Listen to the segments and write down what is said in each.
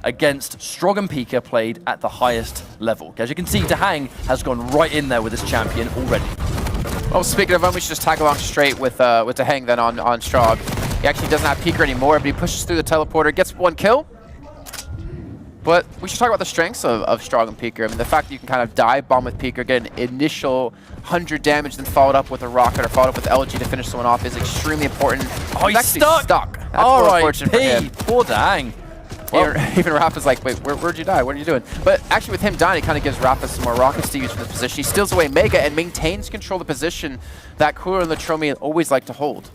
against Strog and Pika played at the highest level. As you can see, Dahang has gone right in there with his champion already. Well, speaking of him, we should just tag along straight with Dahang then on Strog. He actually doesn't have Pika anymore, but he pushes through the teleporter, gets 1 kill. But we should talk about the strengths of Strog and Pika. I mean, the fact that you can kind of dive bomb with Pika, get an initial 100 damage, then followed up with a rocket or followed up with LG to finish someone off is extremely important. Oh, he's stuck. That's all right, unfortunate for him. Poor Dahang. Well, even Rafa's like, wait, where'd you die? What are you doing? But actually with him dying, it kind of gives Rafa some more rockets to use from this position. He steals away Mega and maintains control of the position that Cooler and Latromi always like to hold.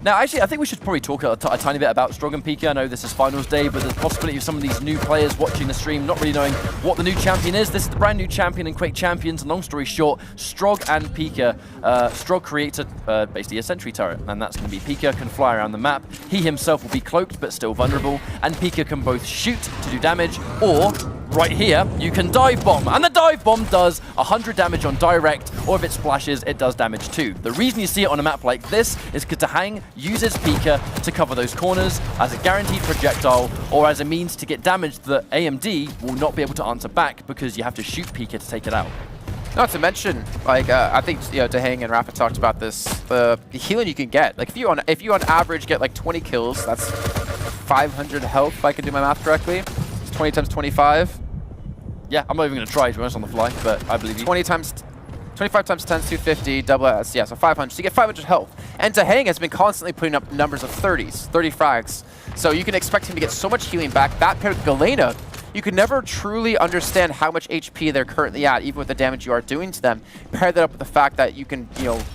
Now, actually, I think we should probably talk a tiny bit about Strog and Pika. I know this is finals day, but there's a possibility of some of these new players watching the stream not really knowing what the new champion is. This is the brand new champion in Quake Champions. And long story short, Strog and Pika, Strog creates basically a sentry turret, and that's going to be Pika can fly around the map. He himself will be cloaked, but still vulnerable, and Pika can both shoot to do damage, or right here, you can dive bomb, and the dive bomb does 100 damage on direct, or if it splashes, it does damage too. The reason you see it on a map like this is because Dahang uses Pika to cover those corners as a guaranteed projectile, or as a means to get damage that AMD will not be able to answer back because you have to shoot Pika to take it out. Not to mention, like I think Dahang and Rafa talked about this, the healing you can get. Like if you on average get like 20 kills, that's 500 health if I can do my math correctly. It's 20 times 25. Yeah, I'm not even going to try to be honest on the fly, but I believe you. 25 times 10 is 250, double S, yeah, so 500. So you get 500 health. And Dahang has been constantly putting up numbers of 30s, 30 frags. So you can expect him to get so much healing back. That paired with Galena, you can never truly understand how much HP they're currently at, even with the damage you are doing to them. Pair that up with the fact that you can,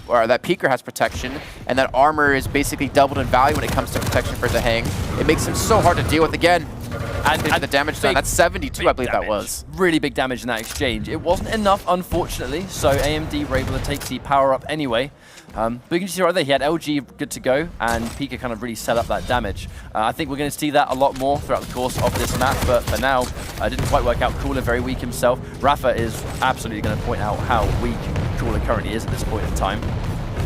or that Pika has protection, and that armor is basically doubled in value when it comes to protection for Dahang. It makes him so hard to deal with again. And the damage done, that's 72, I believe that was. Really big damage in that exchange. It wasn't enough, unfortunately, so AMD were able to take the power up anyway. But you can see right there, he had LG good to go, and Pika kind of really set up that damage. I think we're going to see that a lot more throughout the course of this map, but for now, it didn't quite work out. Cooler very weak himself. Rafa is absolutely going to point out how weak Cooler currently is at this point in time.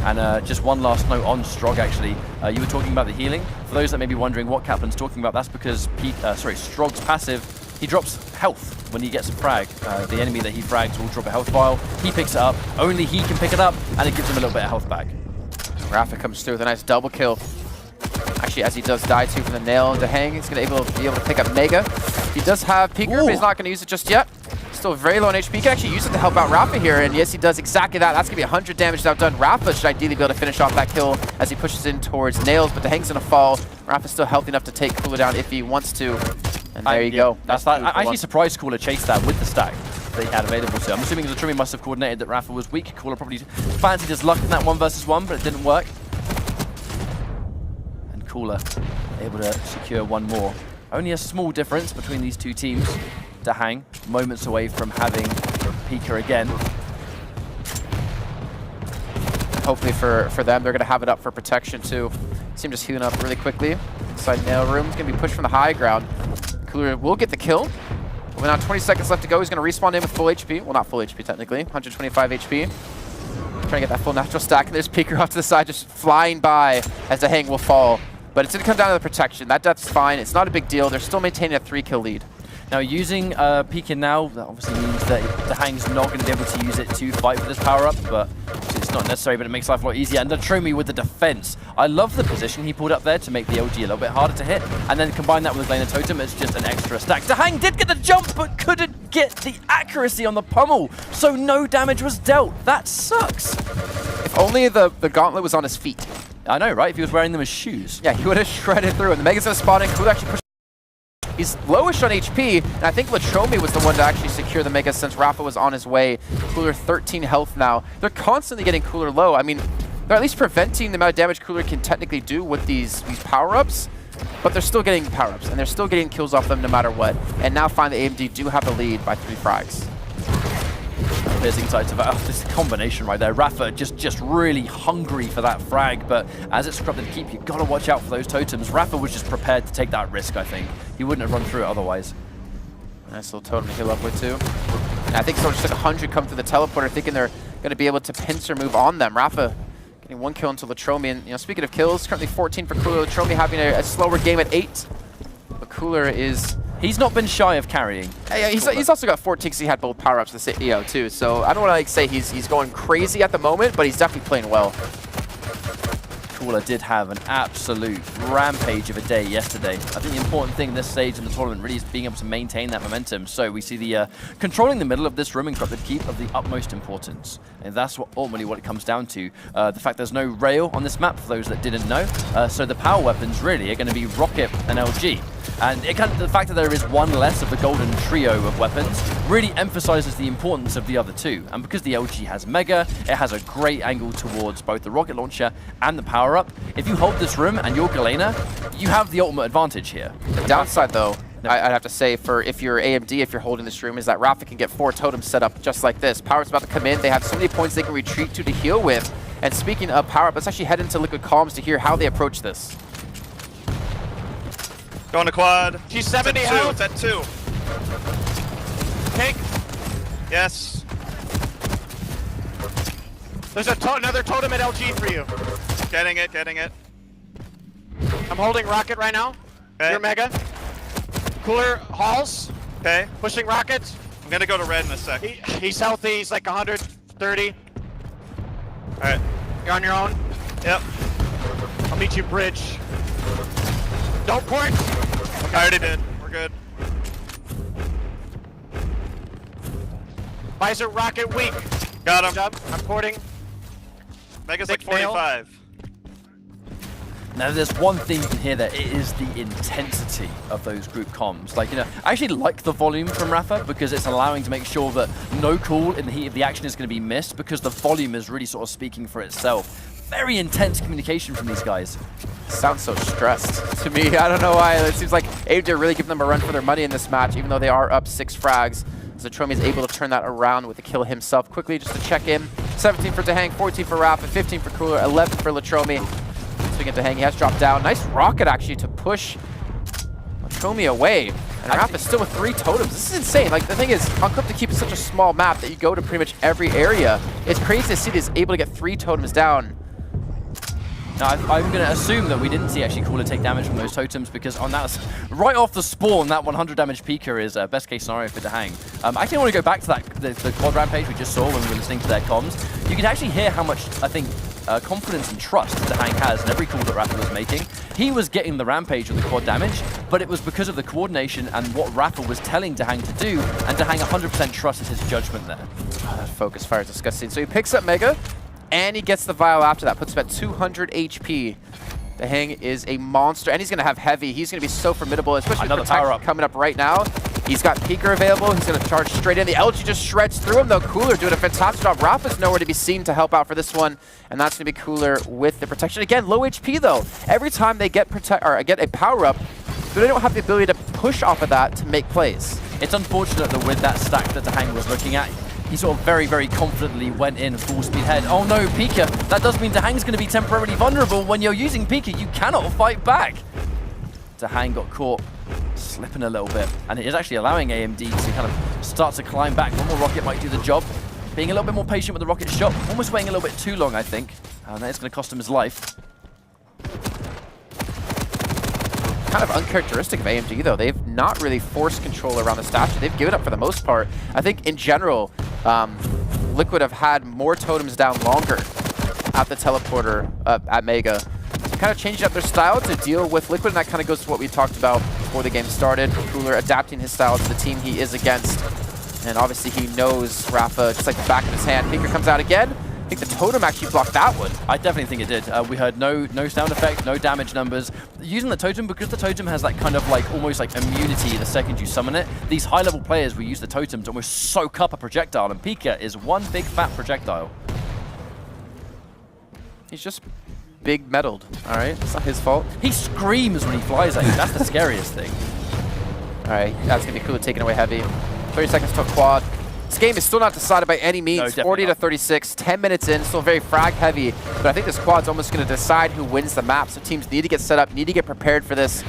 And just one last note on Strog, actually. You were talking about the healing. For those that may be wondering what Kaplan's talking about, that's because Strog's passive, he drops health when he gets a frag. The enemy that he frags will drop a health vial. He picks it up. Only he can pick it up, and it gives him a little bit of health back. Rafa comes through with a nice double kill. Actually, as he does die too from the nail into Hang, he's going to be able to pick up Mega. He does have Pika, but he's not going to use it just yet. Still very low on HP. He can actually use it to help out Rafa here, and yes, he does exactly that. That's going to be 100 damage now done. Rafa should ideally be able to finish off that kill as he pushes in towards Nails, but the Hang's going to fall. Rafa's still healthy enough to take Cooler down if he wants to. And there you go. That's that. I'm actually surprised Cooler chased that with the stack that he had available to. I'm assuming Latromi must have coordinated that Rafa was weak. Cooler probably fancied his luck in that 1v1, but it didn't work. And Cooler able to secure one more. Only a small difference between these two teams. Dahang, moments away from having Pika again. Hopefully for them, they're going to have it up for protection too. See him just healing up really quickly. Inside nail room, he's going to be pushed from the high ground. Cooler will get the kill. With now 20 seconds left to go, he's going to respawn in with full HP. Well, not full HP technically, 125 HP. Trying to get that full natural stack, and there's Pika off to the side just flying by as Dahang will fall. But it's going to come down to the protection. That death's fine. It's not a big deal. They're still maintaining a 3-kill lead. Now, using Pika now, that obviously means that Dahang's not going to be able to use it to fight for this power-up, but it's not necessary, but it makes life a lot easier. And Latromi with the defense. I love the position he pulled up there to make the LG a little bit harder to hit, and then combine that with the Galena Totem, it's just an extra stack. Dahang did get the jump, but couldn't get the accuracy on the pummel, so no damage was dealt. That sucks. If only the gauntlet was on his feet. I know, right? If he was wearing them as shoes. Yeah, he would have shredded through, and the Mega's going to spawn in. Cooler actually pushed. He's lowish on HP, and I think Latromi was the one to actually secure the Mega since Rafa was on his way. Cooler 13 health now. They're constantly getting Cooler low. I mean, they're at least preventing the amount of damage Cooler can technically do with these power-ups, but they're still getting power-ups, and they're still getting kills off them no matter what. And now finally AMD do have the lead by 3 frags. Piercing sights of this combination right there. Rafa just really hungry for that frag, but as it's scrubbed to keep, you've got to watch out for those totems. Rafa was just prepared to take that risk, I think. He wouldn't have run through it otherwise. Nice little totem to heal up with too. And I think someone just took 100 come through the teleporter, thinking they're going to be able to pincer move on them. Rafa getting 1 kill into Latromi, and speaking of kills, currently 14 for Cooler. Latromi having a slower game at 8, but Cooler is He's not been shy of carrying. Yeah, he's also got 14 because he had both power-ups to the too. So I don't want to like say he's going crazy at the moment, but he's definitely playing well. Cooler did have an absolute rampage of a day yesterday. I think the important thing this stage in the tournament really is being able to maintain that momentum. So we see the controlling the middle of this room in Corrupted Keep of the utmost importance. And that's ultimately what it comes down to. The fact there's no rail on this map, for those that didn't know. So the power weapons really are going to be Rocket and LG. And the fact that there is one less of the golden trio of weapons really emphasizes the importance of the other two. And because the LG has Mega, it has a great angle towards both the rocket launcher and the power-up. If you hold this room and you're Galena, you have the ultimate advantage here. The downside, though, I'd have to say, for if you're AMD, if you're holding this room, is that Rafa can get 4 totems set up just like this. Power's about to come in. They have so many points they can retreat to heal with. And speaking of power-up, let's actually head into Liquid Comms to hear how they approach this. Going to quad. She's 70 health. It's at 2. Tank. Yes. There's another totem at LG for you. Getting it, getting it. I'm holding Rocket right now. Okay. You're Mega. Cooler Halls. Okay. Pushing Rocket. I'm gonna go to red in a sec. He's healthy. He's like 130. Alright. You're on your own. Yep. I'll meet you bridge. Don't port. I already did. We're good. Visor Rocket weak. Got him. Good job. I'm porting. Mega's Thick like nail. 45. Now, there's one thing you can hear there. It is the intensity of those group comms. Like, I actually like the volume from Rafa because it's allowing to make sure that no call in the heat of the action is going to be missed because the volume is really sort of speaking for itself. Very intense communication from these guys. Sounds so stressed to me. I don't know why. It seems like AMD are really giving them a run for their money in this match, even though they are up 6 frags. So Tromi is able to turn that around with the kill himself. Quickly, just to check in. 17 for Dahang, 14 for Rafa, 15 for Cooler, 11 for Latromi. Swing it to Dahang, he has dropped down. Nice rocket, actually, to push Latromi away. And Rafa's still with 3 totems. This is insane. Like, the thing is, on Corrupted Keep is such a small map that you go to pretty much every area. It's crazy to see this able to get 3 totems down. Now, I'm going to assume that we didn't see actually Cooler take damage from those totems because on that, right off the spawn, that 100 damage Pika is best case scenario for Dahang. I actually want to go back to that the quad rampage we just saw when we were listening to their comms. You can actually hear how much, I think, confidence and trust Dahang has in every call that Rafa was making. He was getting the rampage with the quad damage, but it was because of the coordination and what Rafa was telling Dahang to do, and Dahang 100% trusted his judgment there. Oh, that focus fire is disgusting. So he picks up Mega, and he gets the vial after that, puts him at 200 HP. Dahang is a monster, and he's going to have heavy. He's going to be so formidable, especially with power up coming up right now. He's got Peeker available. He's going to charge straight in. The LG just shreds through him, though. Cooler doing a fantastic job. Rafa's nowhere to be seen to help out for this one, and that's going to be Cooler with the protection. Again, low HP, though. Every time they get a power-up, they don't have the ability to push off of that to make plays. It's unfortunate that with that stack that Dahang was looking at, he sort of very, very confidently went in full speed ahead. Oh no, Pika. That does mean Dahang's going to be temporarily vulnerable. When you're using Pika, you cannot fight back. Dahang got caught slipping a little bit, and it is actually allowing AMD to kind of start to climb back. One more rocket might do the job. Being a little bit more patient with the rocket shot. Almost waiting a little bit too long, I think. And that is going to cost him his life. Kind of uncharacteristic of AMD, though. They've not really forced control around the statue. They've given up for the most part. I think, in general, Liquid have had more totems down longer at the teleporter at Mega. So kind of changing up their style to deal with Liquid, and that kind of goes to what we talked about before the game started. Cooler adapting his style to the team he is against. And obviously he knows Rafa just like the back of his hand. Pinker comes out again. I think the totem actually blocked that one. I definitely think it did. We heard no sound effect, no damage numbers. Using the totem, because the totem has that kind of like almost like immunity the second you summon it, these high-level players will use the totem to almost soak up a projectile, and Pika is one big fat projectile. He's just big metaled, all right? It's not his fault. He screams when he flies at you. That's the scariest thing. All right, that's going to be cool, taking away heavy. 30 seconds to a quad. This game is still not decided by any means. No, 40 to 36, 10 minutes in, still very frag heavy. But I think this quad's almost going to decide who wins the map. So teams need to get set up, need to get prepared for this.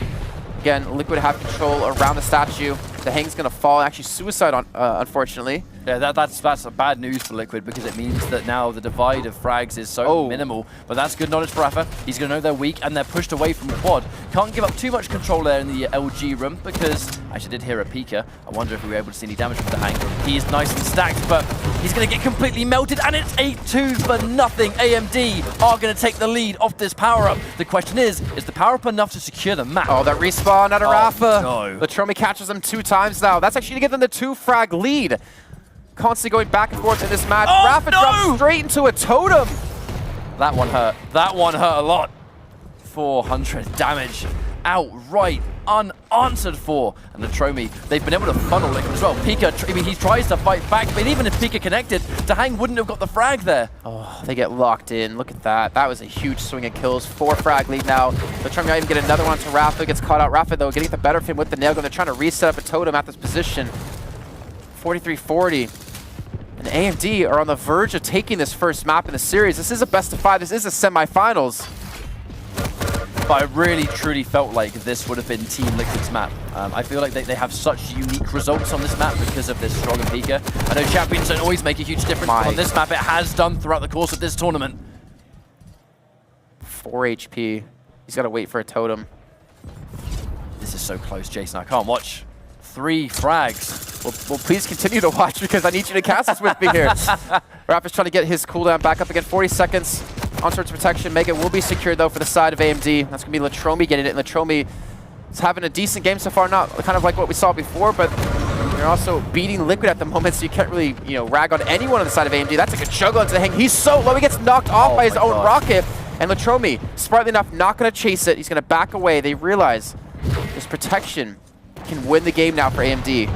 Again, Liquid have control around the statue. The Hang's going to fall. Actually, suicide, unfortunately. Yeah, that's a bad news for Liquid because it means that now the divide of frags is so minimal. But that's good knowledge for Rafa. He's going to know they're weak and they're pushed away from quad. Can't give up too much control there in the LG room because I actually did hear a Pika. I wonder if we were able to see any damage from the hang. He is nice and stacked, but he's going to get completely melted and it's 8-2 for nothing. AMD are going to take the lead off this power-up. The question is the power-up enough to secure the map? Oh, that respawn out of Rafa. No. Latromi catches them 2 times now. That's actually to give them the 2-frag lead. Constantly going back and forth in this match. Oh, Rafa drops straight into a totem. That one hurt. That one hurt a lot. 400 damage. Outright unanswered for. And Latromi, they've been able to funnel Liquid as well. Pika, I mean, he tries to fight back, but even if Pika connected, Dahang wouldn't have got the frag there. Oh, they get locked in. Look at that. That was a huge swing of kills. 4-frag lead now. Latromi might even get another one to Rafa. Gets caught out. Rafa, though, getting the better of him with the nail gun. They're trying to reset up a totem at this position. 43-40. And AMD are on the verge of taking this first map in the series. This is a best of 5. This is a semifinals. But I really, truly felt like this would have been Team Liquid's map. I feel like they have such unique results on this map because of this strong Pika. I know champions don't always make a huge difference, but on this map it has done throughout the course of this tournament. 4 HP. He's got to wait for a totem. This is so close, Jason. I can't watch. 3 frags. Well, please continue to watch because I need you to cast this with me here. Rafa's trying to get his cooldown back up again. 40 seconds. Onsurge protection. Mega will be secured, though, for the side of AMD. That's going to be Latromi getting it. And Latromi is having a decent game so far. Not kind of like what we saw before, but they're also beating Liquid at the moment, so you can't really, rag on anyone on the side of AMD. That's like a juggle into the hang. He's so low. He gets knocked off by his own rocket. And Latromi, smartly enough, not going to chase it. He's going to back away. They realize this protection can win the game now for AMD.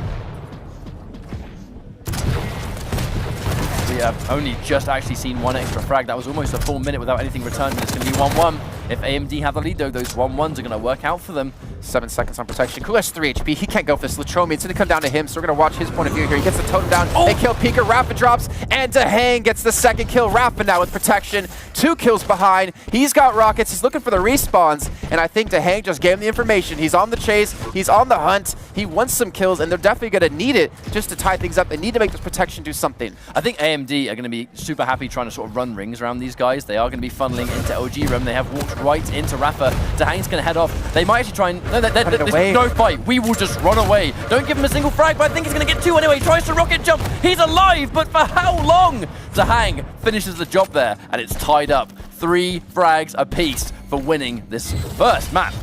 We have only just actually seen 1 extra frag. That was almost a full minute without anything returning. It's going to be 1-1. If AMD have the lead, though, those 1-1s are going to work out for them. 7 seconds on protection. Cool has 3 HP. He can't go for this. Latromi, it's going to come down to him, so we're going to watch his point of view here. He gets the totem down. They kill Pika. Rafa drops, and Dahang gets the second kill. Rafa now with protection. 2 kills behind. He's got rockets. He's looking for the respawns, and I think Dahang just gave him the information. He's on the chase. He's on the hunt. He wants some kills, and they're definitely going to need it just to tie things up. They need to make this protection do something. I think AMD are going to be super happy trying to sort of run rings around these guys. They are going to be funneling into LG room. They have walked right into Rafa. Dahang's going to head off. They might actually try and... No, there's no fight. We will just run away. Don't give him a single frag, but I think he's going to get 2 anyway. He tries to rocket jump. He's alive, but for how long? Dahang finishes the job there, and it's tied up. 3 frags apiece for winning this first map.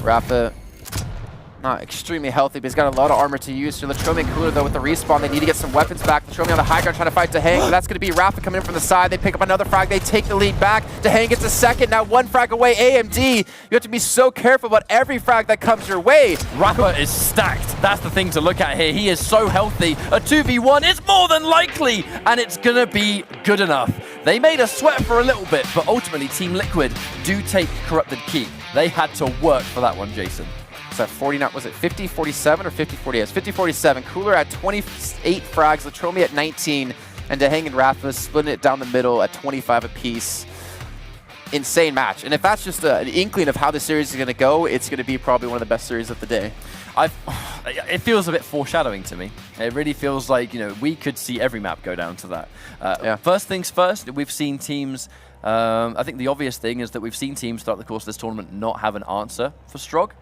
Rafa, not extremely healthy, but he's got a lot of armor to use. So Latromi and Cooler, though, with the respawn, they need to get some weapons back. Latromi on the high ground trying to fight Dahang, but that's going to be Rafa coming in from the side. They pick up another frag. They take the lead back. Dahang gets a second. Now 1 frag away. AMD, you have to be so careful about every frag that comes your way. Rafa is stacked. That's the thing to look at here. He is so healthy. A 2v1 is more than likely, and it's going to be good enough. They made us sweat for a little bit, but ultimately Team Liquid do take Corrupted Keep. They had to work for that one, Jason. Is that 49? Was it 50-47 or 50-48? It's 50-47. Cooler at 28 frags, Latromi at 19, and Dahang and Rafa splitting it down the middle at 25 apiece. Insane match. And if that's just an inkling of how the series is going to go, it's going to be probably one of the best series of the day. It feels a bit foreshadowing to me. It really feels like, we could see every map go down to that. Yeah. First things first, we've seen teams... I think the obvious thing is that we've seen teams throughout the course of this tournament not have an answer for Strog.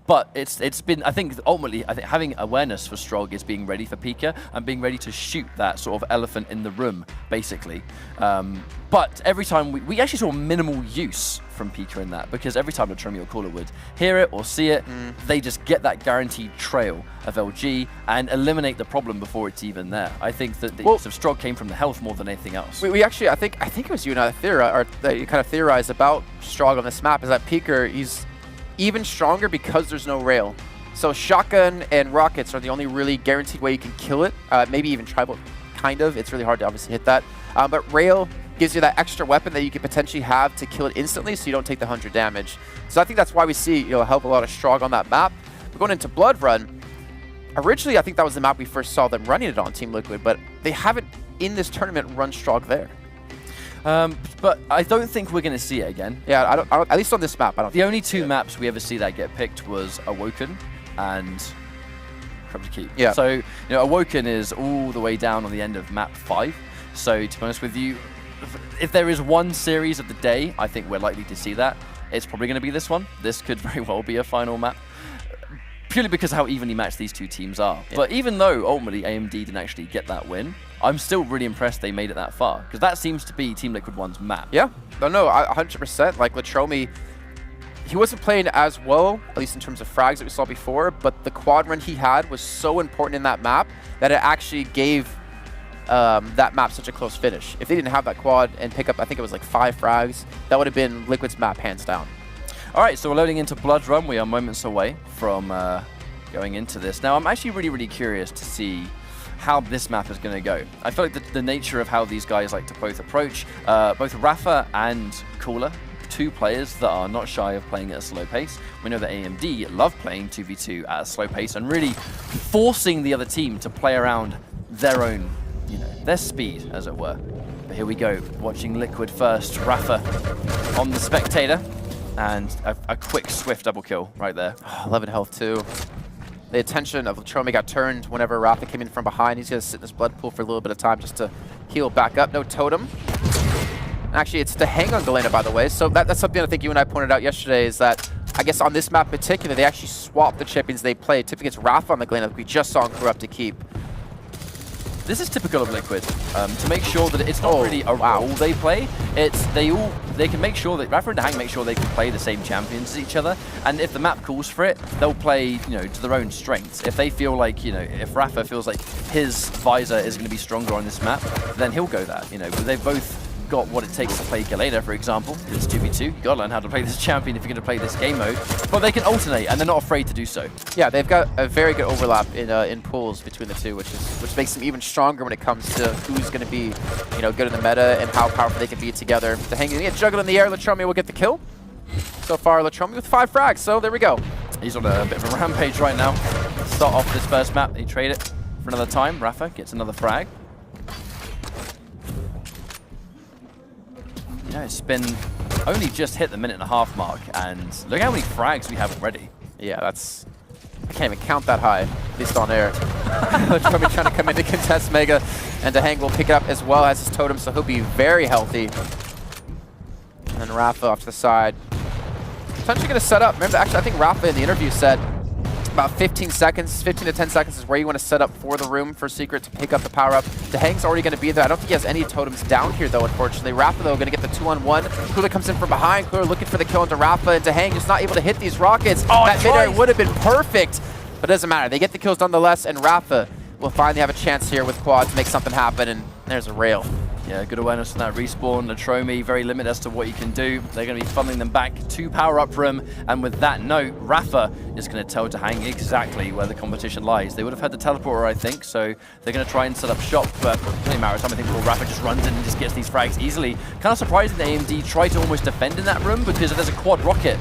But it's been, I think, ultimately, having awareness for Strog is being ready for Pika and being ready to shoot that sort of elephant in the room, basically. But every time, we actually saw minimal use from Pika in that, because every time Latromi or Cooler would hear it or see it, they just get that guaranteed trail of LG and eliminate the problem before it's even there. I think that the use of Strog came from the health more than anything else. We actually, I think it was you and I that you kind of theorized about Strog on this map, is that Pika, he's even stronger because there's no rail. So shotgun and rockets are the only really guaranteed way you can kill it. Maybe even tribal, kind of. It's really hard to obviously hit that. But rail gives you that extra weapon that you could potentially have to kill it instantly, so you don't take the 100 damage. So I think that's why we see a hell of a lot of Strog on that map. But going into Blood Run, originally I think that was the map we first saw them running it on, Team Liquid, but they haven't in this tournament run Strog there. But I don't think we're going to see it again. Yeah, I don't, at least on this map, I don't. The only 2 maps we ever see that get picked was Awoken and Crop to keep. Yeah. So, you know, Awoken is all the way down on the end of map 5. So, to be honest with you, if there is one series of the day, I think we're likely to see that. It's probably going to be this one. This could very well be a final map. Purely because of how evenly matched these two teams are. Yeah. But even though ultimately AMD didn't actually get that win, I'm still really impressed they made it that far. Because that seems to be Team Liquid 1's map. Yeah. No, 100%. Like, Latromi, he wasn't playing as well, at least in terms of frags that we saw before, but the quad run he had was so important in that map that it actually gave that map such a close finish. If they didn't have that quad and pick up, I think it was like 5 frags, that would have been Liquid's map hands down. All right, so we're loading into Blood Run. We are moments away from going into this. Now, I'm actually really curious to see how this map is going to go. I feel like the nature of how these guys like to both approach, both Rafa and Cooler, 2 players that are not shy of playing at a slow pace. We know that AMD love playing 2v2 at a slow pace and really forcing the other team to play around their own, you know, their speed, as it were. But here we go, watching Liquid first. Rafa on the Spectator. And a quick, swift double kill right there. 11 health too. The attention of Latromi got turned whenever Rafa came in from behind. He's going to sit in this blood pool for a little bit of time just to heal back up. No totem. Actually, it's the hang on Galena, by the way. So that's something I think you and I pointed out yesterday is that, I guess on this map in particular, they actually swapped the champions they play. Typically, it's Rafa on the Galena, like we just saw in Corrupt to keep. This is typical of Liquid, to make sure that it's not really a role they play. It's they can make sure that Rafa and Hang make sure they can play the same champions as each other, and if the map calls for it, they'll play, you know, to their own strengths. If they feel like, you know, if Rafa feels like his visor is going to be stronger on this map, then he'll go that. You know, but they've both got what it takes to play Galena, for example. It's 2v2. You gotta learn how to play this champion if you're going to play this game mode. But they can alternate, and they're not afraid to do so. Yeah, they've got a very good overlap in pools between the two, which makes them even stronger when it comes to who's going to be, you know, good in the meta and how powerful they can be together. The hanging, juggle in the air. Latromi will get the kill. So far, Latromi with 5 frags. So there we go. He's on a bit of a rampage right now. Start off this first map. They trade it for another time. Rafa gets another frag. Yeah, it's been only just hit the 1.5-minute mark, and look how many frags we have already. Yeah, that's... I can't even count that high, at least on air. Latromi trying to come in to contest Mega, and Dehang will pick it up as well as his totem, so he'll be very healthy. And then Rafa off to the side. Potentially going to set up. Remember, actually, I think Rafa in the interview said about 15 seconds, 15 to 10 seconds is where you want to set up for the room for Secret to pick up the power-up. Dehang's already going to be there. I don't think he has any totems down here, though, unfortunately. Rafa, though, going to get the 2-on-1. Cooler comes in from behind. Cooler looking for the kill into Rafa, and Dehang just not able to hit these rockets. Oh, that mid-air would have been perfect, but it doesn't matter. They get the kills nonetheless, and Rafa will finally have a chance here with quad to make something happen, and there's a rail. Yeah, good awareness on that respawn. Latromi, very limited as to what you can do. They're going to be funneling them back to power-up room. And with that note, Rafa is going to tell Dehang exactly where the competition lies. They would have had the teleporter, I think, so they're going to try and set up shop. But in a matter of time, I think Rafa just runs in and just gets these frags easily. Kind of surprising that AMD tried to almost defend in that room, because if there's a quad rocket,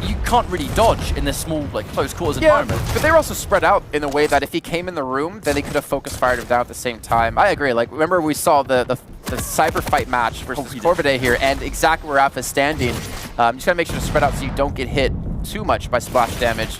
you can't really dodge in this small, like, close quarters environment. But they were also spread out in a way that if he came in the room, then they could have focus fired him down at the same time. I agree. Like, remember we saw the cyber fight match versus Corvidae here, and exactly where Rafa is standing. You just gotta make sure to spread out so you don't get hit too much by splash damage.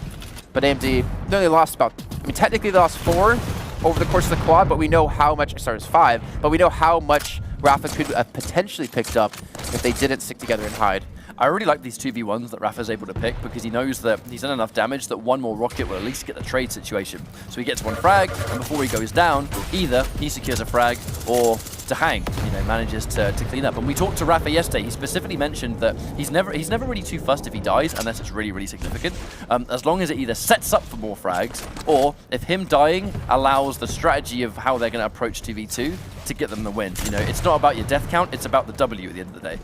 But AMD, no, they lost about, I mean, technically they lost 4 over the course of the quad, but we know how much, sorry, it was 5, but we know how much Rafa could have potentially picked up if they didn't stick together and hide. I really like these 2v1s that Rafa's able to pick, because he knows that he's done enough damage that one more rocket will at least get the trade situation. So he gets 1 frag, and before he goes down, either he secures a frag or Dehang, you know, manages to clean up. And we talked to Rafa yesterday. He specifically mentioned that he's never really too fussed if he dies, unless it's really significant. As long as it either sets up for more frags, or if him dying allows the strategy of how they're going to approach 2v2 to get them the win. You know, it's not about your death count, it's about the W at the end of the day.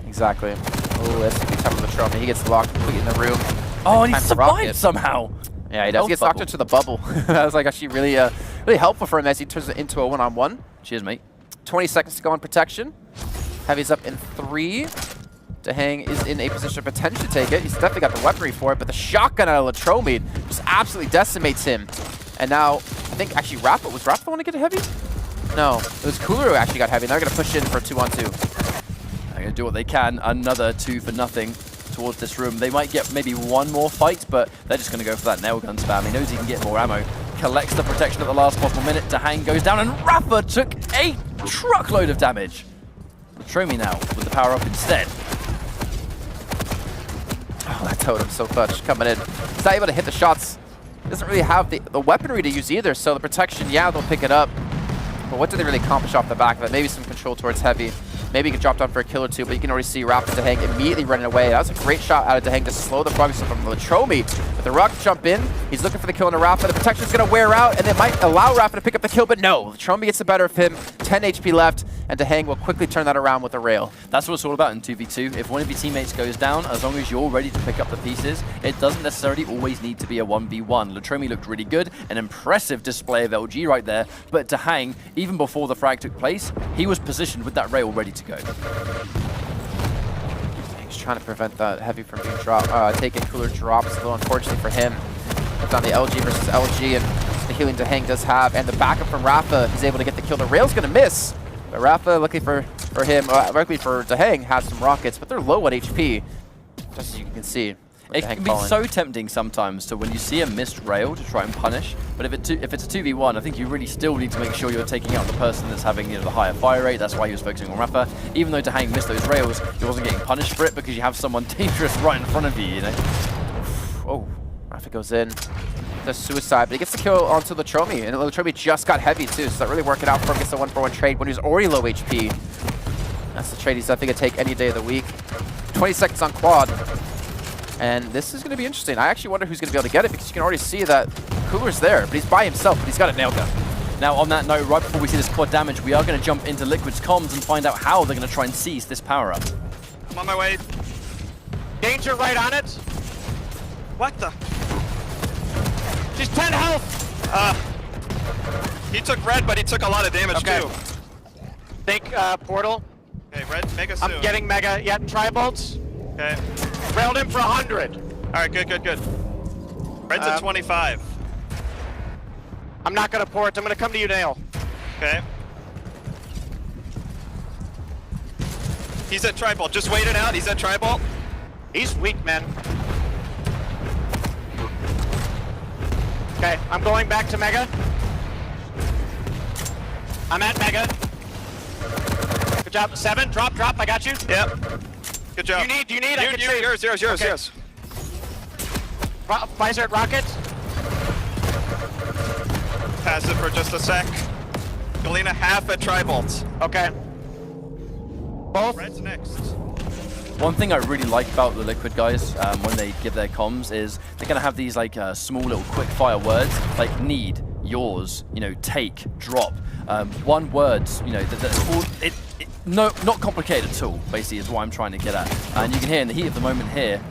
Exactly. Oh, that's going to be tough for Latromi. He gets locked completely in the room. Oh, and he survived somehow. Yeah, he does. He gets locked into the bubble. That was like actually really helpful for him as he turns it into a one-on-one. Cheers, mate. 20 seconds to go on protection. Heavy's up in 3. Dehang is in a position to potentially take it. He's definitely got the weaponry for it, but the shotgun out of Latromi just absolutely decimates him. And now, I think actually Rafa, was Rafa the one to get a heavy? No, it was Cooler who actually got heavy. They're going to push in for a 2-on-2. They're going to do what they can. Another 2-for-0 towards this room. They might get maybe one more fight, but they're just going to go for that nail gun spam. He knows he can get more ammo collects the protection at the last possible minute. Dahang goes down, and Rafa took a truckload of damage. Tromi now with the power up instead. Oh, that totem so clutch coming in. He's not able to hit the shots. Doesn't really have the weaponry to use either, so the protection, yeah, they'll pick it up. But what do they really accomplish off the back of it? Maybe some control towards heavy. Maybe he could drop down for a kill or two, but you can already see Rafa and Dahang immediately running away. That was a great shot out of Dahang to slow the progress from Latromi. But the Rock jump in, he's looking for the kill on Rafa. The protection's going to wear out, and it might allow Rafa to pick up the kill, but no. Latromi gets the better of him, 10 HP left, and Dahang will quickly turn that around with a rail. That's what it's all about in 2v2. If one of your teammates goes down, as long as you're ready to pick up the pieces, it doesn't necessarily always need to be a 1v1. Latromi looked really good, an impressive display of LG right there, but Dahang, even before the frag took place, he was positioned with that rail ready to go. He's trying to prevent that heavy from being dropped. Taking Cooler drops, a little unfortunately for him. It's on the LG versus LG, and the healing Dahang does have, and the backup from Rafa, he's able to get the kill. The rail's going to miss, but Rafa, luckily for him, luckily for Dahang, has some rockets, but they're low on HP, just as you can see. It can be so tempting sometimes to when you see a missed rail to try and punish, but if it's a 2v1, I think you really still need to make sure you're taking out the person that's having the higher fire rate. That's why he was focusing on Rafa. Even though Dahang missed those rails, he wasn't getting punished for it because you have someone dangerous right in front of you, Oh, Rafa goes in. The suicide, but he gets the kill onto Latromi, and Latromi just got heavy too, so that really working out for him. Gets the 1-for-1 trade when he's already low HP. That's the trade he's definitely gonna take any day of the week. 20 seconds on quad. And this is going to be interesting. I actually wonder who's going to be able to get it, because you can already see that Cooler's there, but he's by himself, but he's got a nail gun. Now, on that note, right before we see this quad damage, we are going to jump into Liquid's comms and find out how they're going to try and seize this power-up. I'm on my way. Danger right on it. What the? She's 10 health. He took red, but he took a lot of damage too. Think portal. Okay, red, mega soon. I'm getting mega. Yeah, tri-bolts. Okay. Railed him for 100. All right, good. Red's at 25. I'm not gonna port. I'm gonna come to you, Nail. Okay. He's at tri-bolt. Just wait it out. He's at tri-bolt. He's weak, man. Okay, I'm going back to Mega. I'm at Mega. Good job. 7. Drop. I got you. Yep. Good job. Do you need? I can save. Yours. Okay. Visor at rocket. Pass it for just a sec. Galena half at tri-bolt. Okay. Both. Red's next. One thing I really like about the Liquid guys when they give their comms is they're going to have these like small little quick fire words like need, yours, take, drop. One words, no, not complicated at all, basically, is what I'm trying to get at. And you can hear in the heat of the moment here,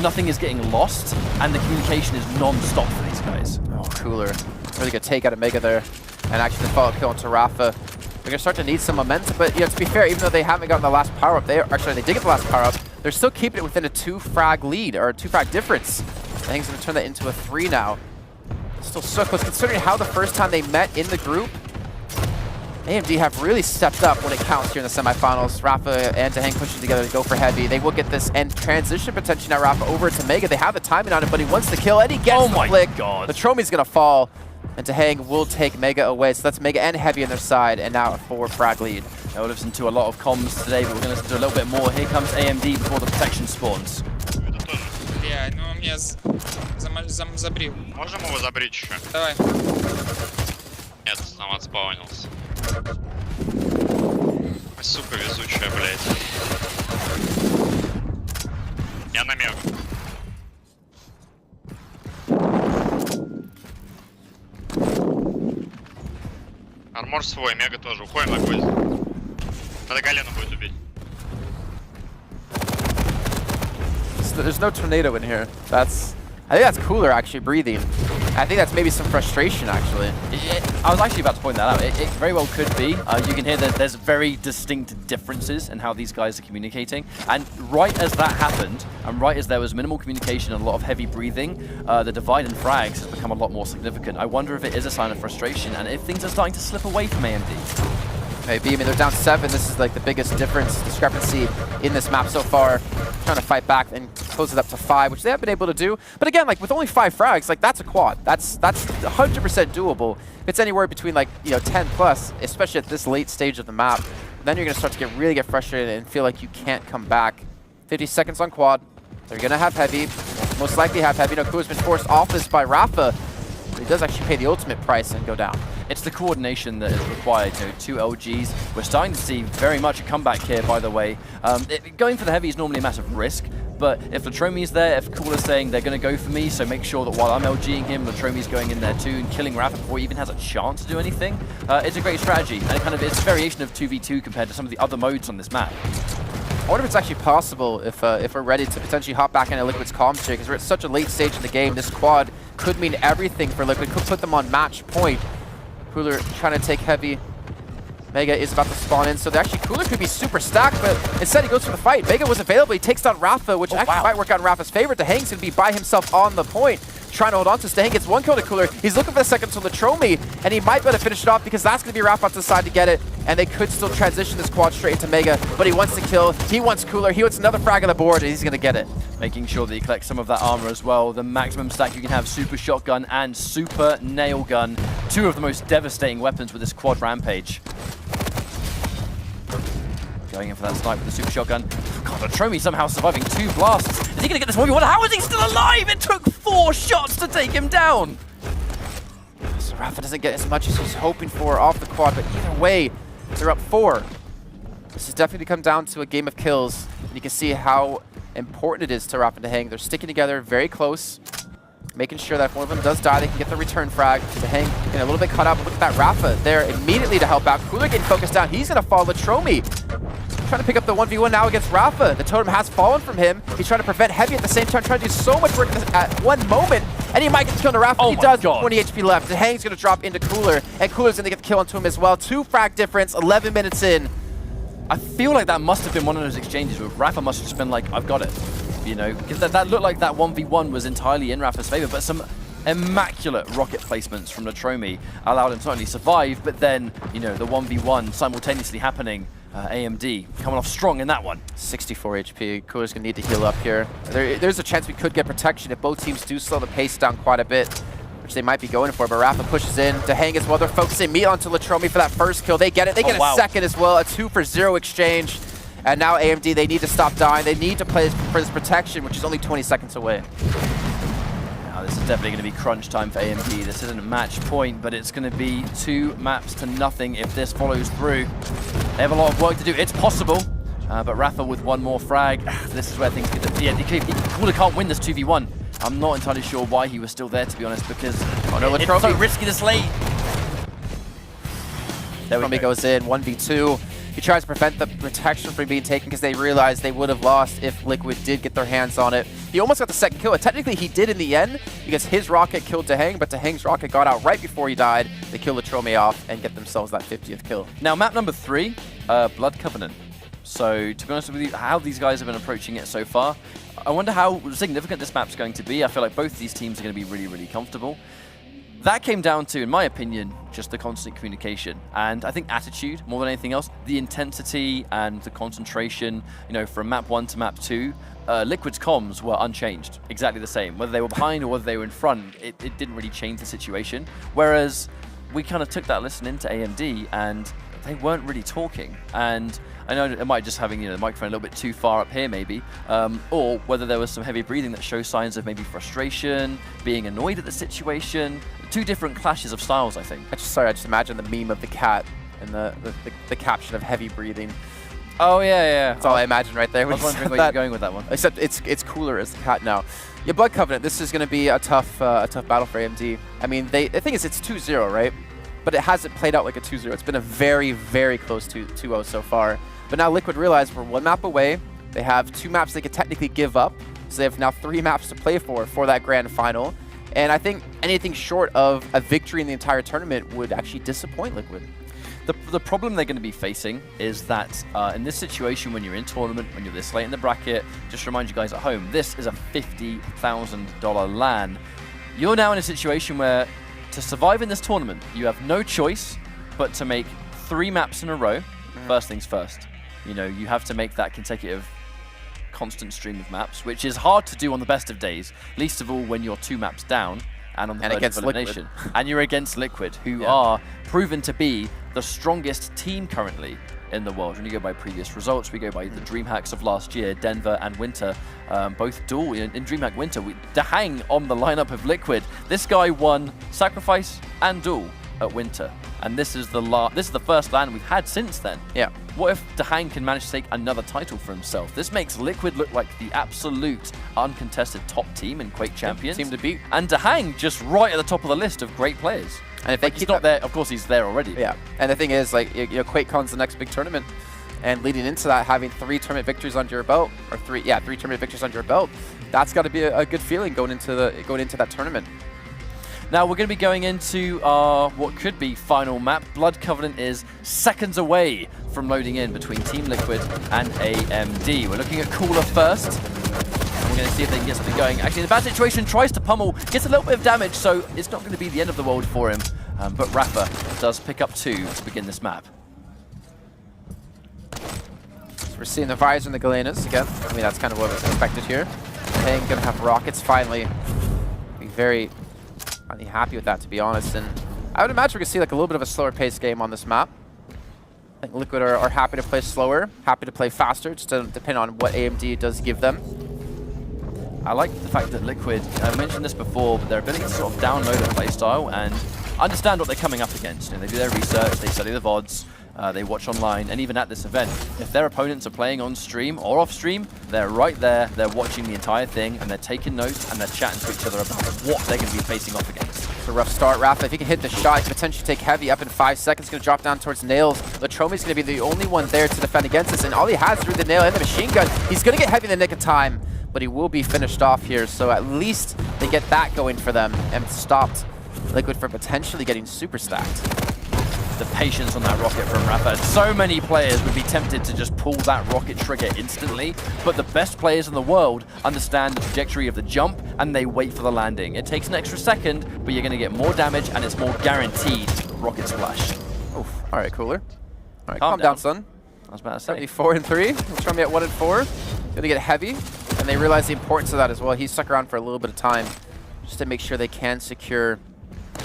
nothing is getting lost, and the communication is non-stop for these guys. Oh, Cooler. Really good take out of Mega there. And actually the follow-up kill onto Rafa. They're going to start to need some momentum, but to be fair, even though they haven't gotten the last power-up, they did get the last power-up, they're still keeping it within a 2-frag lead, or a 2-frag difference. I think he's going to turn that into a 3 now. Still Sookless, considering how the first time they met in the group, AMD have really stepped up when it counts here in the semifinals. Rafa and Dahang pushing together to go for heavy. They will get this and transition potentially now Rafa over to Mega. They have the timing on it, but he wants to kill, and he gets the flick. God. The Tromi's going to fall, and Dahang will take Mega away. So that's Mega and Heavy on their side, and now a 4-frag lead. Now we'll listen to a lot of comms today, but we're going to listen to a little bit more. Here comes AMD before the protection spawns. Бля, ну он меня забрил. Можем его забрить еще? Давай. Нет, сам отспаунился. Сука везучая, блядь. Я на мегу. Армор свой, мега тоже. Уходим на гвоздь. Надо Галену будет убить. There's no tornado in here. I think that's Cooler actually breathing. I think that's maybe some frustration actually. I was actually about to point that out. It very well could be. You can hear that there's very distinct differences in how these guys are communicating. And right as that happened, and right as there was minimal communication and a lot of heavy breathing, the divide in frags has become a lot more significant. I wonder if it is a sign of frustration and if things are starting to slip away from AMD. Maybe. I mean, they're down 7. This is like the biggest discrepancy in this map so far. Trying to fight back and close it up to 5, which they have been able to do. But again, like with only 5 frags, like that's a quad. That's 100% doable. If it's anywhere between like 10 plus, especially at this late stage of the map, then you're gonna start to really get frustrated and feel like you can't come back. 50 seconds on quad. They're gonna have heavy. Most likely have heavy. Cooler's been forced off this by Rafa. But he does actually pay the ultimate price and go down. It's the coordination that is required. 2 LGs. We're starting to see very much a comeback here, by the way. Going for the heavy is normally a massive risk, but if Latromi's there, if Cooler's saying they're going to go for me, so make sure that while I'm LGing him, Latromi's going in there too and killing Rafa before he even has a chance to do anything, it's a great strategy. And it's a variation of 2v2 compared to some of the other modes on this map. I wonder if it's actually possible if we're ready to potentially hop back into Liquid's comms here, because we're at such a late stage in the game. This quad could mean everything for Liquid, could put them on match point. Cooler trying to take heavy. Mega is about to spawn in, so Cooler could be super stacked, but instead he goes for the fight. Mega was available, he takes down Rafa, which might work out in Rafa's favor. Dehang's going to be by himself on the point, trying to hold on to Dehang. Gets 1 kill to Cooler. He's looking for the second to Latromi, and he might be able to finish it off because that's going to be Rafa to decide to get it, and they could still transition this quad straight into Mega, but he wants to kill. He wants Cooler. He wants another frag on the board, and he's going to get it. Making sure that he collects some of that armor as well. The maximum stack you can have, super shotgun and super nail gun. 2 of the most devastating weapons with this quad rampage. Going in for that snipe with the super shotgun. God, Latromi somehow surviving 2 blasts. Is he going to get this 1v1? How is he still alive? It took 4 shots to take him down. So Rafa doesn't get as much as he's hoping for off the quad, but either way, they're up 4. This has definitely come down to a game of kills. And you can see how important it is to Rafa and Dehang. They're sticking together very close, making sure that if one of them does die, they can get the return frag. Dehang getting a little bit caught up. But look at that Rafa there immediately to help out. Cooler getting focused down. He's going to follow Latromi. Trying to pick up the 1v1 now against Rafa. The totem has fallen from him. He's trying to prevent heavy at the same time, trying to do so much work at one moment. And he might get killed to Rafa. Oh he does. God. 20 HP left. Dehang's going to drop into Cooler, and Cooler's going to get the kill onto him as well. 2 frag difference, 11 minutes in. I feel like that must have been one of those exchanges where Rafa must have just been like, I've got it. Because that looked like that 1v1 was entirely in Rafa's favor, but some immaculate rocket placements from Latromi allowed him to not only survive, but then, the 1v1 simultaneously happening. AMD coming off strong in that one. 64 HP. Cooler's going to need to heal up here. There's a chance we could get protection if both teams do slow the pace down quite a bit, which they might be going for, but Rafa pushes in. Dehang as well. They're focusing meat onto Latromi for that first kill. They get it. They get a second as well. A 2-for-0 exchange. And now AMD, they need to stop dying. They need to play for this protection, which is only 20 seconds away. Now this is definitely going to be crunch time for AMD. This isn't a match point, but it's going to be 2 maps to nothing if this follows through. They have a lot of work to do. It's possible, but Rafa with 1 more frag. This is where things get... Cooler can't win this 2v1. I'm not entirely sure why he was still there, to be honest, because it's so risky this late. There we go. Goes in, 1v2. He tries to prevent the protection from being taken because they realized they would have lost if Liquid did get their hands on it. He almost got the second kill. Technically, he did in the end because his rocket killed Dehang, but Dehang's rocket got out right before he died. They kill Latromi off and get themselves that 50th kill. Now, map number 3, Blood Covenant. So, to be honest with you, how these guys have been approaching it so far, I wonder how significant this map's going to be. I feel like both these teams are going to be really, really comfortable. That came down to, in my opinion, just the constant communication. And I think attitude, more than anything else, the intensity and the concentration, from map 1 to map 2, Liquid's comms were unchanged, exactly the same. Whether they were behind or whether they were in front, it didn't really change the situation. Whereas we kind of took that lesson into AMD and they weren't really talking. And I know it might just having the microphone a little bit too far up here maybe, or whether there was some heavy breathing that shows signs of maybe frustration, being annoyed at the situation. 2 different clashes of styles, I think. I just imagine the meme of the cat and the caption of heavy breathing. Oh yeah. That's all I imagine right there. I was wondering where you're going with that one. Except it's Cooler as the cat now. Yeah, Blood Covenant. This is going to be a tough battle for AMD. I mean, the thing is, it's 2-0, right? But it hasn't played out like a 2-0. It's been a very, very close 2-0 so far. But now Liquid realize we're 1 map away. They have 2 maps they could technically give up. So they have now 3 maps to play for that grand final. And I think anything short of a victory in the entire tournament would actually disappoint Liquid. The problem they're going to be facing is that in this situation, when you're in tournament, when you're this late in the bracket, just to remind you guys at home, this is a $50,000 LAN. You're now in a situation where to survive in this tournament, you have no choice but to make 3 maps in a row, first things first. You know, you have to make that consecutive constant stream of maps, which is hard to do on the best of days, least of all when you're 2 maps down and on the verge of elimination. And you're against Liquid, who are proven to be the strongest team currently in the world. When you go by previous results, we go by the Dreamhacks of last year, Denver and Winter, both duel. In Dreamhack Winter, Dahang on the lineup of Liquid. This guy won Sacrifice and Duel at Winter, and this is the first LAN we've had since then. Yeah. What if Dahang can manage to take another title for himself? This makes Liquid look like the absolute uncontested top team in Quake Champions. Team to beat. And Dahang just right at the top of the list of great players. And if they he's not there, of course he's there already. Yeah, and the thing is, like, you know, QuakeCon's the next big tournament, and leading into that, having 3 tournament victories under your belt, or 3 tournament victories under your belt, that's got to be a good feeling going into that tournament. Now we're going to be going into our what could be final map. Blood Covenant is seconds away from loading in between Team Liquid and AMD. We're looking at Cooler first. And we're going to see if they can get something going. Actually, in a bad situation, tries to pummel, gets a little bit of damage, so it's not going to be the end of the world for him. But Rafa does pick up 2 to begin this map. So we're seeing the visor and the Galenas again. I mean, that's kind of what was expected here. Hang going to have rockets finally. Be very happy with that, to be honest. And I would imagine we're going to see like a little bit of a slower paced game on this map. I think Liquid are happy to play slower, happy to play faster, just to depend on what AMD does give them. I like the fact that Liquid, I mentioned this before, but their ability to sort of download a playstyle and understand what they're coming up against. You know, they do their research, they study the VODs, they watch online, and even at this event, if their opponents are playing on stream or off stream, they're right there, they're watching the entire thing, and they're taking notes, and they're chatting to each other about what they're going to be facing off against. It's a rough start. Rafa, if he can hit the shot, he can potentially take heavy up in 5 seconds. Going to drop down towards nails. Latromi's going to be the only one there to defend against this, and all he has through the nail and the machine gun. He's going to get heavy in the nick of time, but he will be finished off here, so at least they get that going for them and stopped Liquid from potentially getting super stacked. The patience on that rocket from Rafa. So many players would be tempted to just pull that rocket trigger instantly, but the best players in the world understand the trajectory of the jump and they wait for the landing. It takes an extra second, but you're going to get more damage and it's more guaranteed rocket splash. Oof. All right, Cooler. All right, calm down, son. I was about to say. 4 and 3. Latromi at 1 and 4. Going to get heavy, and they realize the importance of that as well. He stuck around for a little bit of time just to make sure they can secure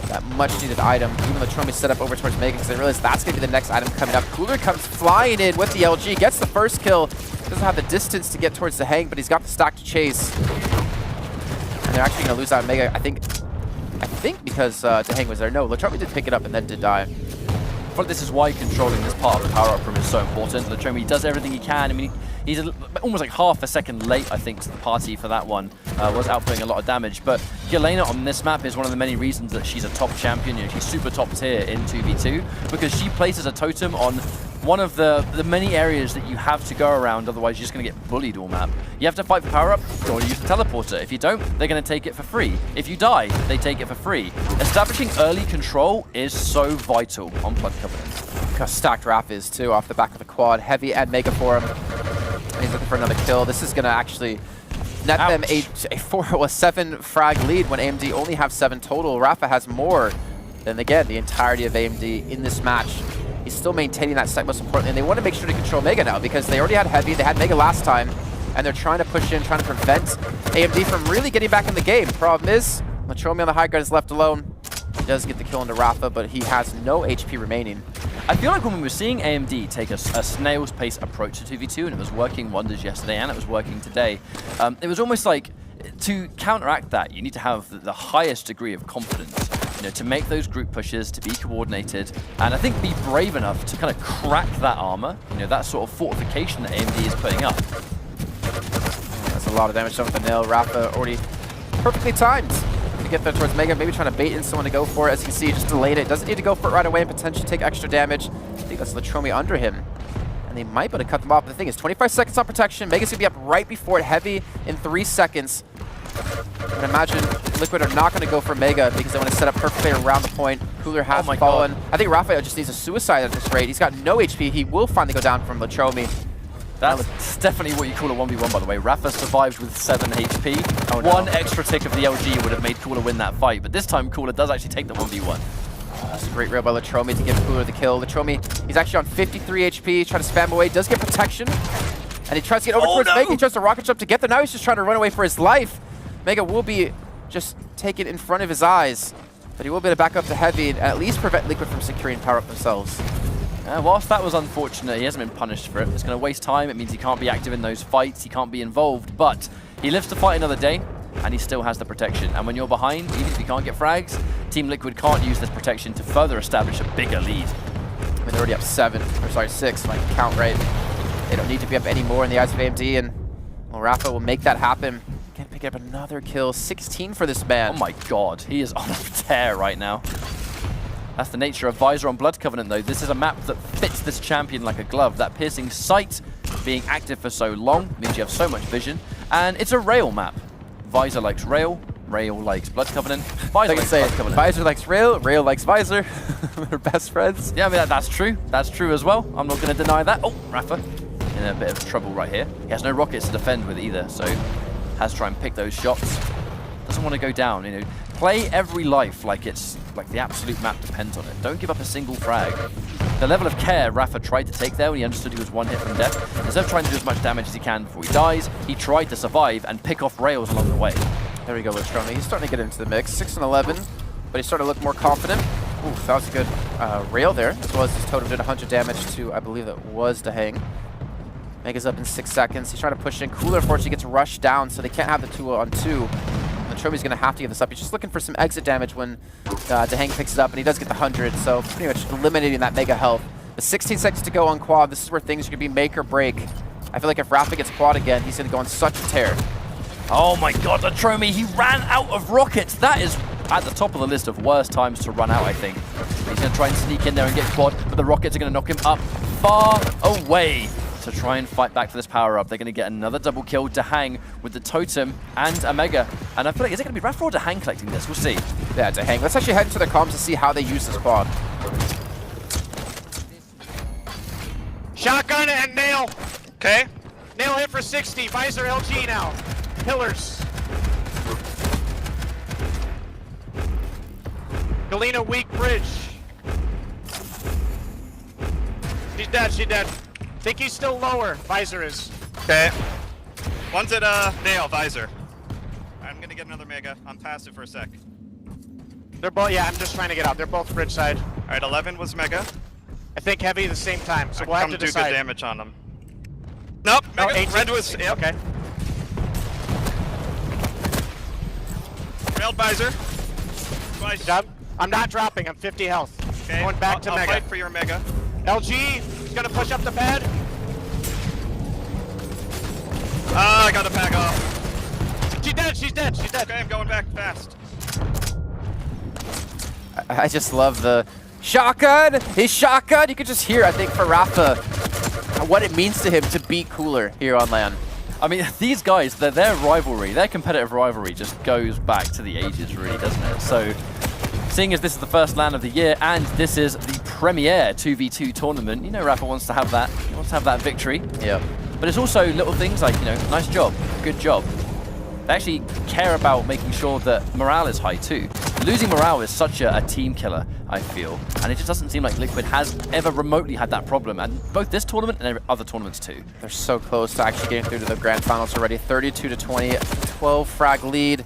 that much-needed item. Even Latromi set up over towards Mega because they realize that's going to be the next item coming up. Cooler comes flying in with the LG, gets the first kill. Doesn't have the distance to get towards the Hang, but he's got the stack to chase. And they're actually going to lose out Mega, I think because the Hang was there. No, Latromi did pick it up and then did die. But this is why controlling this part of the power-up room is so important. Latromi does everything he can. I mean, he's almost like half a second late, I think, to the party for that one. Was outputting a lot of damage. But Galena on this map is one of the many reasons that she's a top champion. You know, she's super top tier in 2v2 because she places a totem on one of the many areas that you have to go around, otherwise you're just going to get bullied all map. You have to fight for power-up, you want to use the teleporter. If you don't, they're going to take it for free. If you die, they take it for free. Establishing early control is so vital on Blood Covenant. How stacked Raph is too, off the back of the quad. Heavy and Mega for him. And he's looking for another kill. This is going to actually net them a 7 frag lead when AMD only have 7 total. Rafa has more than, again, the entirety of AMD in this match. He's still maintaining that site, most importantly, and they want to make sure to control Mega now because they already had Heavy, they had Mega last time, and they're trying to push in, trying to prevent AMD from really getting back in the game. Problem is, Latromi on the high ground is left alone. He does get the kill into Rafa, but he has no HP remaining. I feel like when we were seeing AMD take a snail's pace approach to 2v2, and it was working wonders yesterday, and it was working today, it was almost like, to counteract that, you need to have the highest degree of confidence. You know, to make those group pushes, to be coordinated, and I think be brave enough to kind of crack that armor, you know, that sort of fortification that AMD is putting up. That's a lot of damage on the nail. Rafa already perfectly timed to get there towards Mega, maybe trying to bait in someone to go for it. As you can see, he just delayed it. Doesn't need to go for it right away and potentially take extra damage. I think that's Latromi under him. And they might be able to cut them off. But the thing is, 25 seconds on protection. Mega's going to be up right before it. Heavy in 3 seconds. I imagine Liquid are not going to go for Mega because they want to set up perfectly around the point. Cooler has fallen. I think Raphael just needs a suicide at this rate. He's got no HP. He will finally go down from Latromi. That's definitely what you call a 1v1, by the way. Rafa survived with 7 HP. Oh, no. One extra tick of the LG would have made Cooler win that fight, but this time Cooler does actually take the 1v1. That's a great rail by Latromi to give Cooler the kill. Latromi, he's actually on 53 HP, trying to spam away, does get protection. And he tries to get over towards Mega. He tries to rocket jump to get there. Now he's just trying to run away for his life. Mega will be just taken in front of his eyes. But he will be able to back up to Heavy and at least prevent Liquid from securing power up themselves. Whilst that was unfortunate, he hasn't been punished for it. It's going to waste time. It means he can't be active in those fights. He can't be involved. But he lives to fight another day, and he still has the protection. And when you're behind, even if you can't get frags, Team Liquid can't use this protection to further establish a bigger lead. I mean, they're already up 6, if I can count right. They don't need to be up any more in the eyes of AMD, and well, Rafa will make that happen. Can pick up another kill. 16 for this man. Oh my god, he is on a tear right now. That's the nature of Visor on Blood Covenant, though. This is a map that fits this champion like a glove. That piercing sight being active for so long means you have so much vision. And it's a rail map. Visor likes rail likes Blood Covenant, Visor likes Blood Covenant. Visor likes rail likes Visor. They're best friends. Yeah, I mean, that's true. That's true as well. I'm not going to deny that. Oh, Rafa in a bit of trouble right here. He has no rockets to defend with either, so has to try and pick those shots. Doesn't want to go down, you know. Play every life like it's like the absolute map depends on it. Don't give up a single frag. The level of care Rafa tried to take there when he understood he was one hit from death, instead of trying to do as much damage as he can before he dies, he tried to survive and pick off rails along the way. There we go, Latromi. He's starting to get into the mix. 6 and 11, but he's starting to look more confident. Ooh, that was a good rail there, as well as his totem did 100 damage to, I believe that was the hang. Mega's up in 6 seconds. He's trying to push in. Cooler, unfortunately, gets rushed down, so they can't have the 2-on-2. Latromi's going to have to give this up. He's just looking for some exit damage when Dehang picks it up, and he does get the 100, so pretty much eliminating that Mega health. But 16 seconds to go on quad. This is where things are going to be make or break. I feel like if Rafa gets quad again, he's going to go on such a tear. Oh my god, Latromi, he ran out of rockets. That is at the top of the list of worst times to run out, I think. He's going to try and sneak in there and get quad, but the rockets are going to knock him up far away to try and fight back for this power-up. They're going to get another double kill. Dehang with the totem and a Mega. And I feel like, is it going to be Rafa or Dehang collecting this? We'll see. Yeah, Dehang. Let's actually head into their comms to see how they use this quad. Shotgun and nail. Okay. Nail hit for 60. Visor LG now. Pillars. Galena weak bridge. She's dead, she's dead. Think he's still lower. Visor is. Okay. One's at nail, Visor. I'm gonna get another Mega. I'm passive for a sec. They're both, yeah, I'm just trying to get out. They're both bridge side. Alright, 11 was Mega. I think Heavy at the same time, so we'll have to do decide. good damage on them. Nope, No, Mega. 18. Red was, yep. Okay. Railed Visor. Good job. I'm not dropping. I'm 50 health. Okay. Going back to I'll Mega. fight for your Mega. LG is gonna push up the pad. Ah, I gotta back off. She's dead. She's dead. She's dead. Okay, I'm going back fast. I just love the shotgun. His shotgun. You could just hear, I think, for Rafa, what it means to him to beat Cooler here on LAN. I mean, these guys, their rivalry, their competitive rivalry just goes back to the ages, really, doesn't it? So, seeing as this is the first LAN of the year and this is the premier 2v2 tournament, you know Rafa wants to have that. He wants to have that victory. Yeah. But it's also little things like, you know, nice job, good job. They actually care about making sure that morale is high too. Losing morale is such a team killer, I feel. And it just doesn't seem like Liquid has ever remotely had that problem. And both this tournament and other tournaments too. They're so close to actually getting through to the grand finals already. 32-20, 12 frag lead.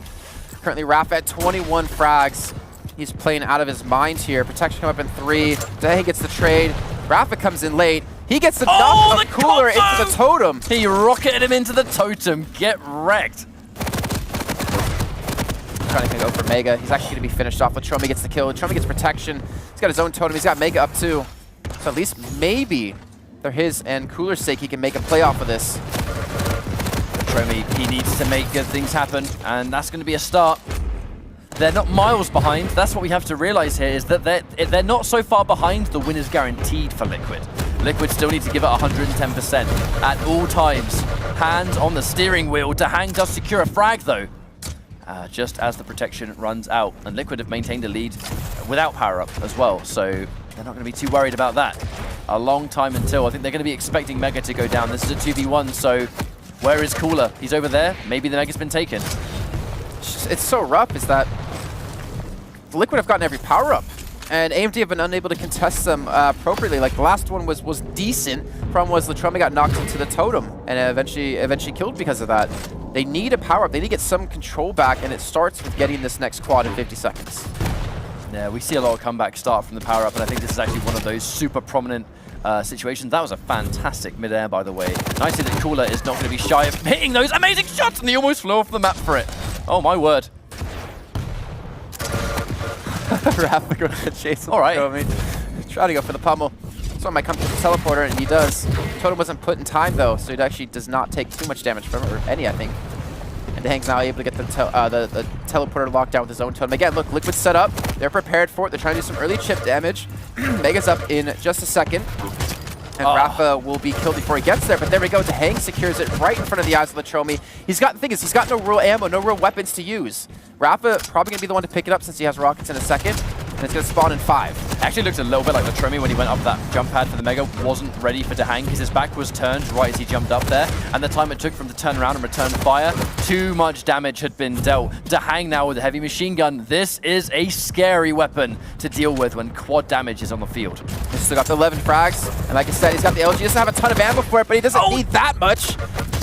Currently Rafa at 21 frags. He's playing out of his mind here. Protection come up in 3. Dehang gets the trade. Rafa comes in late. He gets the knock of Cooler into the totem. He rocketed him into the totem. Get wrecked. Trying to go for Mega. He's actually going to be finished off. Latromi gets the kill. Latromi gets protection. He's got his own totem. He's got Mega up too. So at least maybe for his and Cooler's sake, he can make a play off of this. Latromi, he needs to make good things happen, and that's going to be a start. They're not miles behind. That's what we have to realize here, is that they're not so far behind. The win is guaranteed for Liquid. Liquid still need to give it 110% at all times. Hands on the steering wheel. Dehang does secure a frag though, just as the protection runs out. And Liquid have maintained a lead without power-up as well, so they're not going to be too worried about that. A long time until. I think they're going to be expecting Mega to go down. This is a 2v1, so where is Cooler? He's over there. Maybe the Mega's been taken. It's so rough is that Liquid have gotten every power-up. And AMD have been unable to contest them appropriately. Like the last one was decent. Problem was Latromi got knocked into the totem and eventually killed because of that. They need a power up. They need to get some control back, and it starts with getting this next quad in 50 seconds. Yeah, we see a lot of comeback start from the power up, and I think this is actually one of those super prominent situations. That was a fantastic mid-air, by the way. Nice that Cooler is not going to be shy of hitting those amazing shots, and he almost flew off the map for it. Oh my word. Rafa going to chase him. All right. Try to go for the pummel. So might come to the teleporter, and he does. Totem wasn't put in time though, so it actually does not take too much damage from it, or any, I think. And Hang's now able to get the teleporter locked down with his own totem. Again, look, Liquid set up. They're prepared for it. They're trying to do some early chip damage. Mega's up in just a second. And Rafa will be killed before he gets there, but there we go. Hang secures it right in front of the eyes of Latromi. The thing is, he's got no real ammo, no real weapons to use. Rafa probably going to be the one to pick it up since he has rockets in a second. And it's going to spawn in 5. Actually looks a little bit like Latromi when he went up that jump pad for the Mega. Wasn't ready for Hang because his back was turned right as he jumped up there. And the time it took for him to turn around and return fire, too much damage had been dealt. Hang now with a heavy machine gun. This is a scary weapon to deal with when quad damage is on the field. He's still got the 11 frags. And like I said, he's got the LG. He doesn't have a ton of ammo for it, but he doesn't need that much.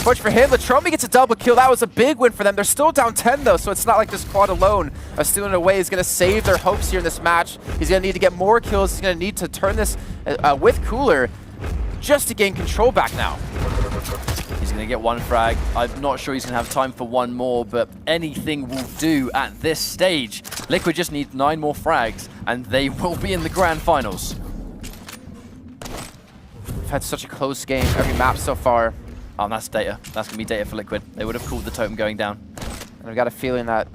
Push for him. Latromi gets a double kill. That was a big win for them. They're still down 10 though, so it's not like this quad alone of stealing it away is going to save their hopes here in this match. He's going to need to get more kills. He's going to need to turn this with Cooler just to gain control back now. He's going to get 1 frag. I'm not sure he's going to have time for 1 more, but anything will do at this stage. Liquid just need 9 more frags, and they will be in the grand finals. We've had such a close game every map so far. Oh, that's data. That's going to be data for Liquid. They would have called the totem going down. And I've got a feeling that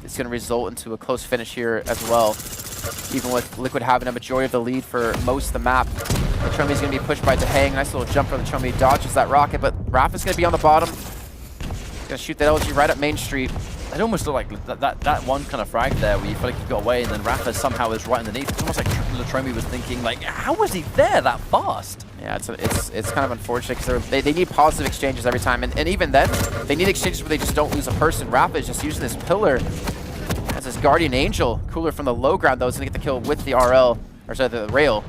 it's going to result into a close finish here as well. Even with Liquid having a majority of the lead for most of the map. Latromi's going to be pushed by Hang. Nice little jump from Latromi. Dodges that rocket, but Rafa's going to be on the bottom. He's going to shoot that LG right up Main Street. It almost looked like that one kind of frag there where you feel like you got away and then Rafa somehow is right underneath. It's almost like Latromi was thinking, like, how was he there that fast? Yeah, it's kind of unfortunate because they need positive exchanges every time. And even then, they need exchanges where they just don't lose a person. Rafa is just using this pillar as his guardian angel. Cooler from the low ground, though, is going to get the kill with the RL, or sorry, the rail.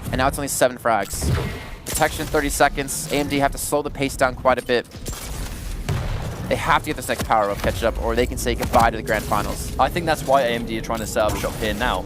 And now it's only 7 frags. Protection 30 seconds. AMD have to slow the pace down quite a bit. They have to get this next power-up catch up, or they can say goodbye to the grand finals. I think that's why AMD are trying to set up shop here now.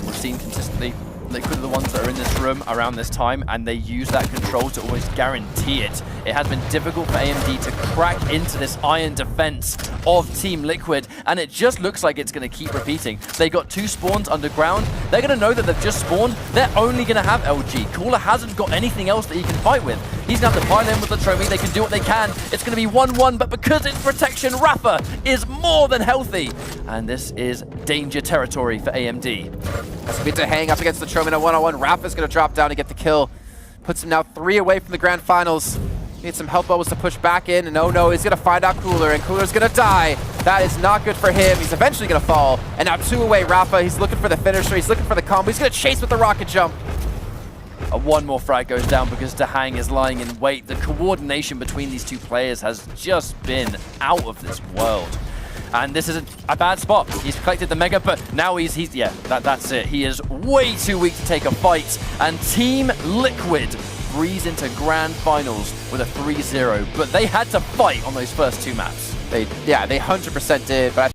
We've seen consistently Liquid are the ones that are in this room around this time, and they use that control to almost guarantee it. It has been difficult for AMD to crack into this iron defense of Team Liquid, and it just looks like it's going to keep repeating. They got 2 spawns underground. They're going to know that they've just spawned. They're only going to have LG. Cooler hasn't got anything else that he can fight with. He's going to have to pile in with Latromi. They can do what they can. It's going to be 1-1, but because it's protection, Rafa is more than healthy. And this is danger territory for AMD. That's going to hang up against Latromi in a 1-on-1. Rafa's going to drop down to get the kill. Puts him now 3 away from the grand finals. Need some help bubbles to push back in, and oh no, he's going to find out Cooler, and Cooler's going to die. That is not good for him. He's eventually going to fall. And now 2 away, Rafa. He's looking for the finisher. He's looking for the combo. He's going to chase with the rocket jump. 1 more frag goes down because Hang is lying in wait. The coordination between these 2 players has just been out of this world. And this is a bad spot. He's collected the Mega, but now that's it. He is way too weak to take a fight. And Team Liquid breeze into grand finals with a 3-0. But they had to fight on those first 2 maps. They 100% did, but